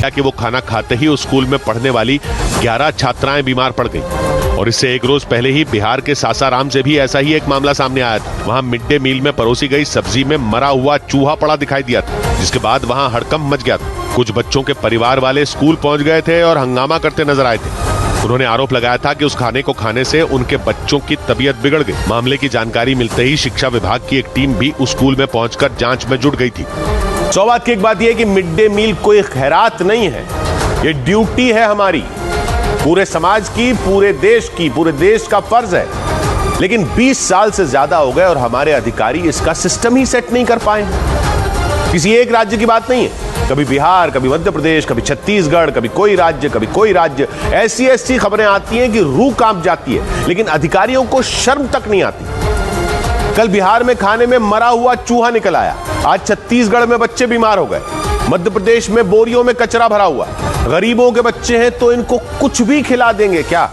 कि वो खाना खाते ही उस स्कूल में पढ़ने वाली 11 छात्राएं बीमार पड़ गई। और इससे एक रोज पहले ही बिहार के सासाराम से भी ऐसा ही एक मामला सामने आया था। वहां मिड डे मील में परोसी गई सब्जी में मरा हुआ चूहा पड़ा दिखाई दिया था, जिसके बाद वहां हड़कंप मच गया था। कुछ बच्चों के परिवार वाले स्कूल पहुंच गए थे और हंगामा करते नजर आए थे। उन्होंने आरोप लगाया था कि उस खाने को खाने से उनके बच्चों की तबीयत बिगड़ गई। मामले की जानकारी मिलते ही शिक्षा विभाग की एक टीम भी उस स्कूल में पहुंचकर जांच में जुट गई थी। सौभाग्य की एक बात यह है कि मिड डे मील कोई खैरात नहीं है, ये ड्यूटी है हमारी, पूरे समाज की, पूरे देश का फर्ज है। लेकिन 20 साल से ज्यादा हो गए और हमारे अधिकारी इसका सिस्टम ही सेट नहीं कर पाए। किसी एक राज्य की बात नहीं है, कभी बिहार, कभी मध्य प्रदेश, कभी छत्तीसगढ़, कभी कोई राज्य, ऐसी खबरें आती हैं कि रूह कांप जाती है, लेकिन अधिकारियों को शर्म तक नहीं आती। कल बिहार में खाने में मरा हुआ चूहा निकल आया, आज छत्तीसगढ़ में बच्चे बीमार हो गए, मध्य प्रदेश में बोरियों में कचरा भरा हुआ। गरीबों के बच्चे हैं तो इनको कुछ भी खिला देंगे क्या?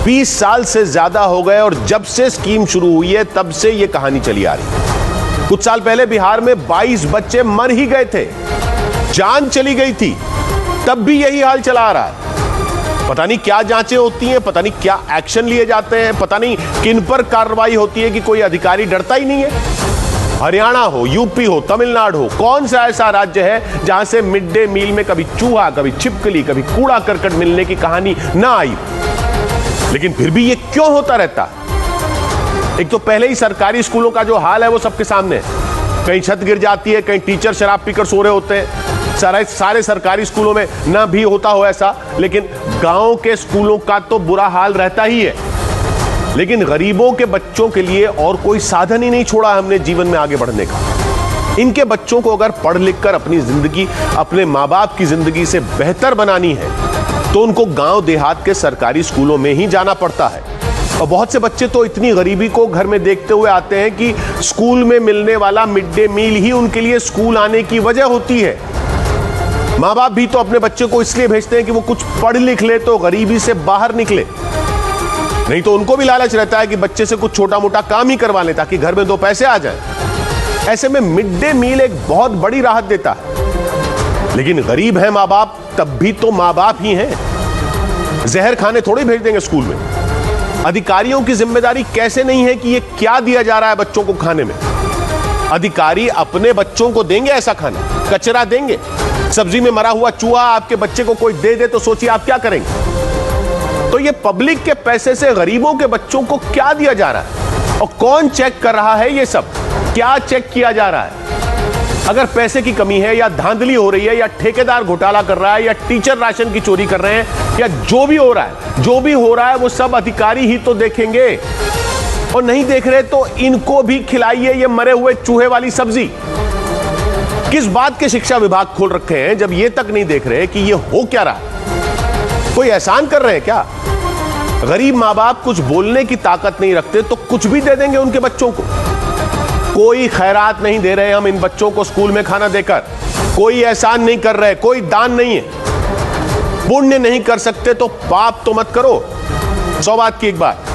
20 साल से ज्यादा हो गए और जब से स्कीम शुरू हुई है तब से यह कहानी चली आ रही है। कुछ साल पहले बिहार में 22 बच्चे मर ही गए थे, जान चली गई थी, तब भी यही हाल चला आ रहा है। पता नहीं क्या जांचें होती हैं, पता नहीं क्या एक्शन लिए जाते हैं, पता नहीं किन पर कार्रवाई होती है कि कोई अधिकारी डरता ही नहीं है। हरियाणा हो, यूपी हो, तमिलनाडु हो, कौन सा ऐसा राज्य है जहां से मिड डे मील में कभी चूहा, कभी छिपकली, कभी कूड़ा करकट मिलने की कहानी ना आई? लेकिन फिर भी ये क्यों होता रहता है? एक तो पहले ही सरकारी स्कूलों का जो हाल है वो सबके सामने है। कहीं छत गिर जाती है, कहीं टीचर शराब पीकर सो रहे होते हैं। सारे सरकारी स्कूलों में ना भी होता हो ऐसा, लेकिन गांव के स्कूलों का तो बुरा हाल रहता ही है। लेकिन गरीबों के बच्चों के लिए और कोई साधन ही नहीं छोड़ा हमने जीवन में आगे बढ़ने का। इनके बच्चों को अगर पढ़ लिख कर अपनी जिंदगी, अपने माँ बाप की जिंदगी से बेहतर बनानी है तो उनको गांव देहात के सरकारी स्कूलों में ही जाना पड़ता है। और बहुत से बच्चे तो इतनी गरीबी को घर में देखते हुए आते हैं कि स्कूल में मिलने वाला मिड डे मील ही उनके लिए स्कूल आने की वजह होती है। माँ बाप भी तो अपने बच्चे को इसलिए भेजते हैं कि वो कुछ पढ़ लिख ले तो गरीबी से बाहर निकले, नहीं तो उनको भी लालच रहता है कि बच्चे से कुछ छोटा मोटा काम ही करवा ले ताकि घर में 2 पैसे आ जाए। ऐसे में मिड डे मील एक बहुत बड़ी राहत देता है। लेकिन गरीब है माँ बाप, तब भी तो माँ बाप ही हैं, जहर खाने थोड़ी भेज देंगे स्कूल में। अधिकारियों की जिम्मेदारी कैसे नहीं है कि ये क्या दिया जा रहा है बच्चों को खाने में? अधिकारी अपने बच्चों को देंगे ऐसा खाना? कचरा देंगे? सब्जी में मरा हुआ चूहा आपके बच्चे को कोई दे दे तो सोचिए आप क्या करेंगे? तो ये पब्लिक के पैसे से गरीबों के बच्चों को क्या दिया जा रहा है और कौन चेक कर रहा है? ये सब क्या चेक किया जा रहा है? अगर पैसे की कमी है या धांधली हो रही है या ठेकेदार घोटाला कर रहा है या टीचर राशन की चोरी कर रहे हैं या जो भी हो रहा है वो सब अधिकारी ही तो देखेंगे। और नहीं देख रहे तो इनको भी खिलाइए ये मरे हुए चूहे वाली सब्जी। किस बात के शिक्षा विभाग खोल रखे हैं जब ये तक नहीं देख रहे कि ये हो क्या रहा है? कोई एहसान कर रहे हैं क्या? गरीब माँ बाप कुछ बोलने की ताकत नहीं रखते तो कुछ भी दे देंगे उनके बच्चों को। कोई खैरात नहीं दे रहे हम इन बच्चों को स्कूल में खाना देकर, कोई एहसान नहीं कर रहे, कोई दान नहीं है। पुण्य नहीं कर सकते तो पाप तो मत करो। सौभाग्य की एक बात,